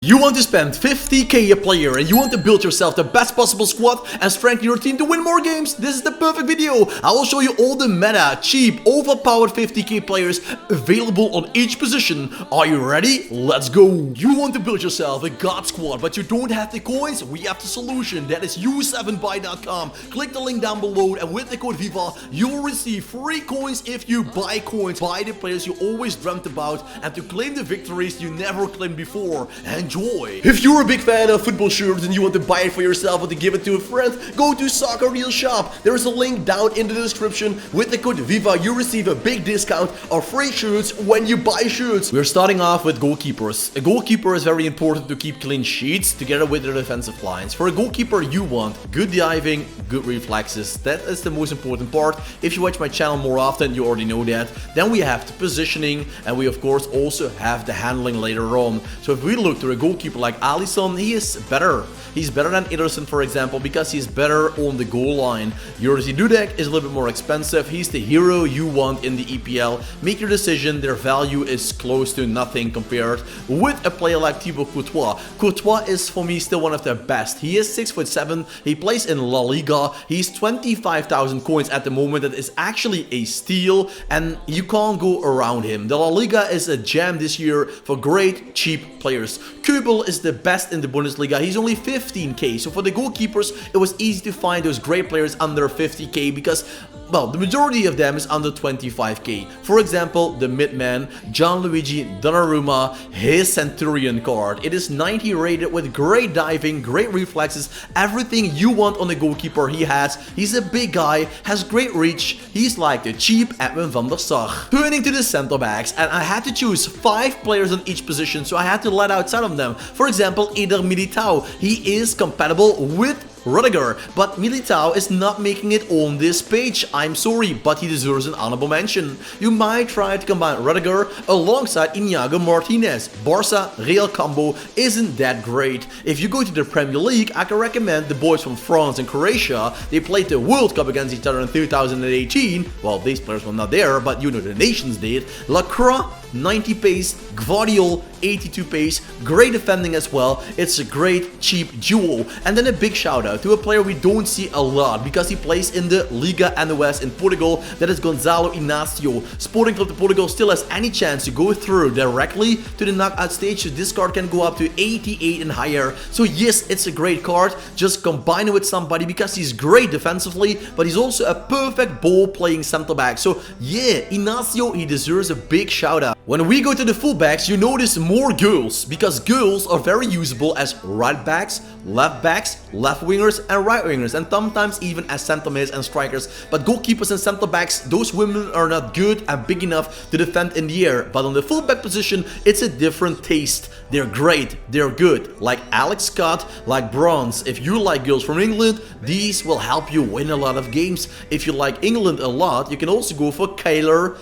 You want to spend 50k a player and you want to build yourself the best possible squad and strengthen your team to win more games? This is the perfect video. I will show you all the meta, cheap, overpowered 50k players available on each position. Are you ready? Let's go. You want to build yourself a god squad, but you don't have the coins? We have the solution. That is u7buy.com. Click the link down below and with the code VIVA, you will receive free coins if you buy coins. Buy the players you always dreamt about and to claim the victories you never claimed before. Enjoy! If you're a big fan of football shirts and you want to buy it for yourself or to give it to a friend, go to Soccer Real Shop. There is a link down in the description. With the code VIVA, you receive a big discount of free shirts when you buy shirts. We're starting off with goalkeepers. A goalkeeper is very important to keep clean sheets together with the defensive lines. For a goalkeeper, you want good diving, good reflexes. That is the most important part. If you watch my channel more often, you already know that. Then we have the positioning, and we of course also have the handling later on. So if we look to a goalkeeper like Alisson, he is better. He's better than Ederson, for example, because he's better on the goal line. Jerzy Dudek is a little bit more expensive. He's the hero you want in the EPL. Make your decision. Their value is close to nothing compared with a player like Thibaut Courtois. Courtois is for me still one of the best. He is 6'7". He plays in La Liga. He's 25,000 coins at the moment. That is actually a steal, and you can't go around him. The La Liga is a jam this year for great cheap players. Kubel is the best in the Bundesliga. He's only 15k. So for the goalkeepers, it was easy to find those great players under 50k because, well, the majority of them is under 25k. For example, the midman, Gianluigi Donnarumma, his Centurion card. It is 90 rated with great diving, great reflexes, everything you want on a goalkeeper he has. He's a big guy, has great reach. He's like the cheap Edwin van der Sar. Turning to the center backs, and I had to choose 5 players on each position, so I had to let out some of them. For example, Eder Militao. He is compatible with Rudiger, but Militao is not making it on this page. I'm sorry, but he deserves an honorable mention. You might try to combine Rudiger alongside Iñigo Martinez. Barca Real combo isn't that great. If you go to the Premier League, I can recommend the boys from France and Croatia. They played the World Cup against each other in 2018. Well, these players were not there, but you know the nations did. Lacroix, 90 pace, Gvardiol, 82 pace, great defending as well. It's a great cheap duo. And then a big shout out to a player we don't see a lot because he plays in the Liga NOS in Portugal. That is Gonzalo Inácio. Sporting Club de Portugal still has any chance to go through directly to the knockout stage, so this card can go up to 88 and higher. So yes, it's a great card. Just combine it with somebody because he's great defensively, but he's also a perfect ball playing center back. So yeah, Inácio, he deserves a big shout out. When we go to the fullbacks, you notice more goals because goals are very usable as right backs, left wingers and right wingers, and sometimes even as center mids and strikers. But goalkeepers and center backs, those women are not good and big enough to defend in the air. But on the fullback position, it's a different taste. They're great, they're good, like Alex Scott, like Bronze. If you like girls from England, these will help you win a lot of games. If you like England a lot, you can also go for Kyle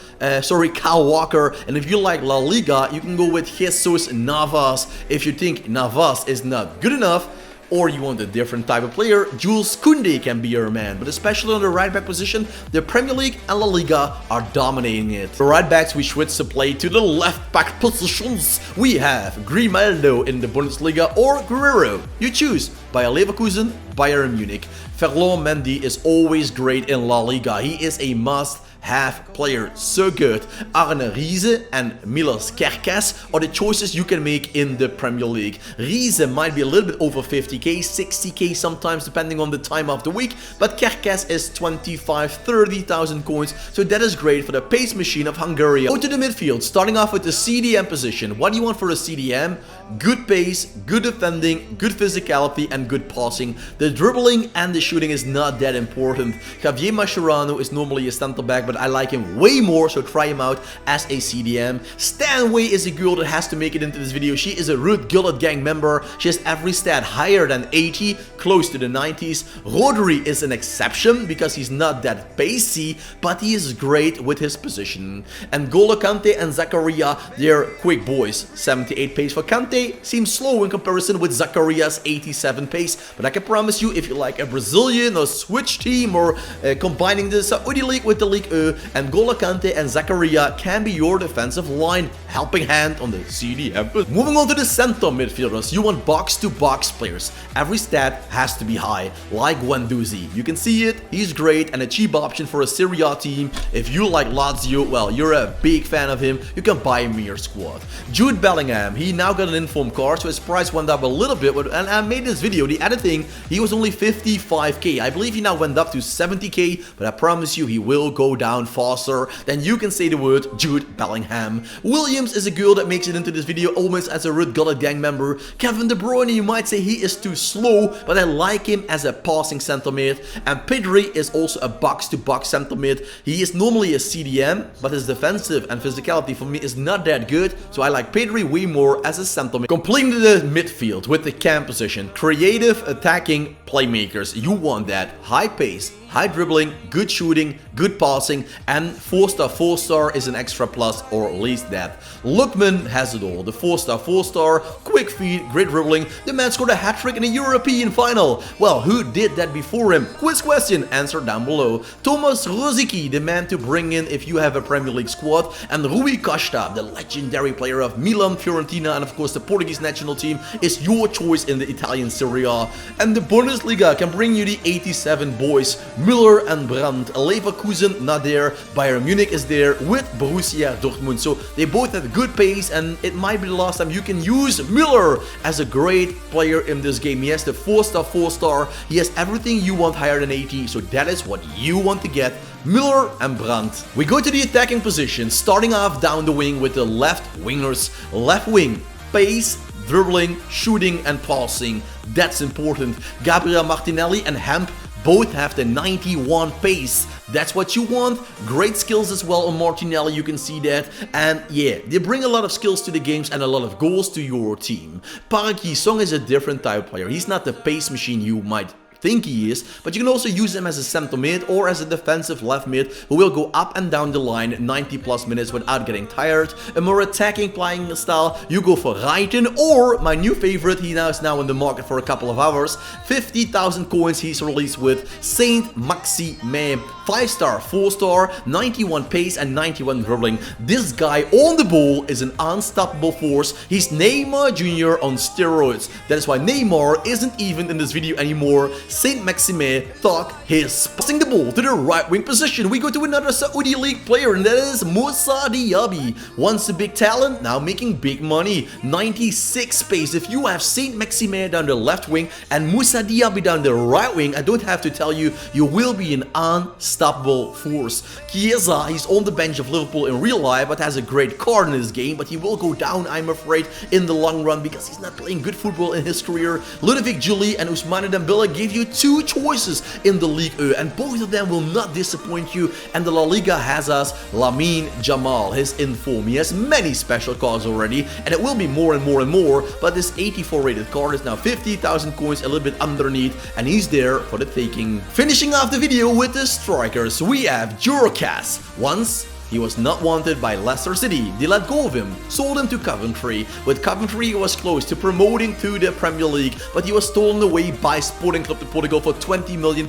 Walker. And if you like La Liga, you can go with Jesus Navas. If you think Navas is not good enough, or you want a different type of player, Jules Koundé can be your man. But especially on the right back position, the Premier League and La Liga are dominating it. The right backs, we switch to play to the left back positions. We have Grimaldo in the Bundesliga or Guerrero. You choose. Bayer Leverkusen, Bayern Munich. Ferland Mendy is always great in La Liga. He is a must-have player, so good. Arne Riese and Milos Kerkez are the choices you can make in the Premier League. Riese might be a little bit over 50k, 60k sometimes depending on the time of the week, but Kerkez is 25,000-30,000 coins, so that is great for the pace machine of Hungary. Go to the midfield, starting off with the CDM position. What do you want for a CDM? Good pace, good defending, good physicality, and good passing. The dribbling and the shooting is not that important. Javier Mascherano is normally a center back, but I like him way more, so try him out as a CDM. Stanway is a girl that has to make it into this video. She is a Ruud Gullit gang member. She has every stat higher than 80, close to the 90s. Rodri is an exception because he's not that pacey, but he is great with his position. And Golo Kante and Zakaria, they're quick boys. 78 pace for Kante Kante seems slow in comparison with Zacharia's 87 pace, but I can promise you, if you like a Brazilian or Switch team, or combining the Saudi League with the Ligue 1, and N'Golo Kante and Zakaria can be your defensive line helping hand on the CDM. Moving on to the center midfielders, you want box-to-box players. Every stat has to be high, like Guendouzi. You can see it, he's great and a cheap option for a Serie A team. If you like Lazio, well, you're a big fan of him, you can buy him in your squad. Jude Bellingham, he now got an informed card, so his price went up a little bit, and I made this video, the editing, he was only 55k. I believe he now went up to 70k, but I promise you he will go down faster than you can say the word Jude Bellingham. Williams is a girl that makes it into this video almost as a Red Gullet gang member. Kevin De Bruyne, you might say he is too slow, but I like him as a passing center mid. And Pedri is also a box-to-box center mid. He is normally a CDM, but his defensive and physicality for me is not that good, so I like Pedri way more as a center mid. Completing the midfield with the cam position, creative attacking playmakers. You want that high pace, high dribbling, good shooting, good passing, and 4-star 4-star is an extra plus, or at least that. Lookman has it all. The 4-star 4-star, quick feet, great dribbling. The man scored a hat-trick in a European final. Well, who did that before him? Quiz question, answer down below. Thomas Rosicky, the man to bring in if you have a Premier League squad, and Rui Costa, the legendary player of Milan, Fiorentina, and of course the Portuguese national team, is your choice in the Italian Serie A. And the Bundesliga can bring you the 87 boys. Müller and Brandt, Leverkusen not there, Bayern Munich is there with Borussia Dortmund. So they both have good pace, and it might be the last time you can use Müller as a great player in this game. He has the 4-star 4-star, he has everything you want higher than 80, so that is what you want to get. Müller and Brandt. We go to the attacking position, starting off down the wing with the left wingers. Left wing, pace, dribbling, shooting and passing. That's important. Gabriel Martinelli and Hemp both have the 91 pace. That's what you want. Great skills as well on Martinelli, you can see that. And yeah, they bring a lot of skills to the games and a lot of goals to your team. Park Ji-sung is a different type of player. He's not the pace machine you might think he is, but you can also use him as a center mid or as a defensive left mid who will go up and down the line 90 plus minutes without getting tired. A more attacking playing style, you go for Reiten, or my new favorite, he now is now in the market for a couple of hours, 50,000 coins he's released with, Saint-Maximin. 5-star, 4-star, 91 pace and 91 dribbling. This guy on the ball is an unstoppable force. He's Neymar Jr. on steroids. That is why Neymar isn't even in this video anymore. Saint-Maximin thought his passing the ball to the right wing position. We go to another Saudi League player, and that is Moussa Diaby. Once a big talent, now making big money. 96 pace. If you have Saint-Maximin down the left wing and Moussa Diaby down the right wing, I don't have to tell you, you will be an unstoppable force. Chiesa, he's on the bench of Liverpool in real life, but has a great card in his game, but he will go down, I'm afraid, in the long run because he's not playing good football in his career. Ludovic Juli and Ousmane Dembele gave you two choices in the Ligue 1, and both of them will not disappoint you. And the La Liga has us Lamine Jamal, his inform. He has many special cards already, and it will be more and more and more, but this 84 rated card is now 50,000 coins, a little bit underneath, and he's there for the taking. Finishing off the video with the strikers, we have Jurkas. Once he was not wanted by Leicester City. They let go of him, sold him to Coventry. With Coventry, he was close to promoting to the Premier League, but he was stolen away by Sporting Club de Portugal for £20 million,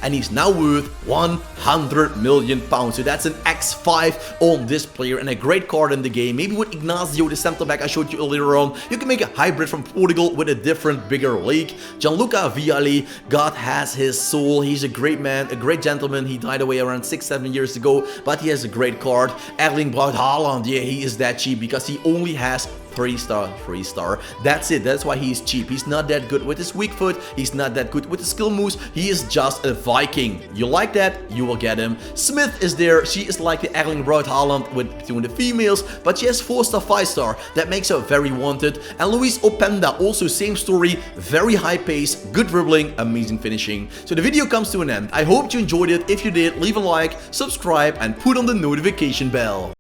and he's now worth £100 million. So that's an X5 on this player and a great card in the game. Maybe with Ignacio, the centre back I showed you earlier on, you can make a hybrid from Portugal with a different, bigger league. Gianluca Vialli, God has his soul. He's a great man, a great gentleman. He died away around 6-7 years ago, but he has a great card. Erling Braut Haaland, yeah, he is that cheap because he only has 3-star. That's it. That's why he's cheap. He's not that good with his weak foot. He's not that good with the skill moves. He is just a Viking. You like that? You will get him. Smith is there. She is like the Erling Braut Haaland with between the females, but she has 4-star, 5-star. That makes her very wanted. And Luis Openda, also same story. Very high pace, good dribbling, amazing finishing. So the video comes to an end. I hope you enjoyed it. If you did, leave a like, subscribe, and put on the notification bell.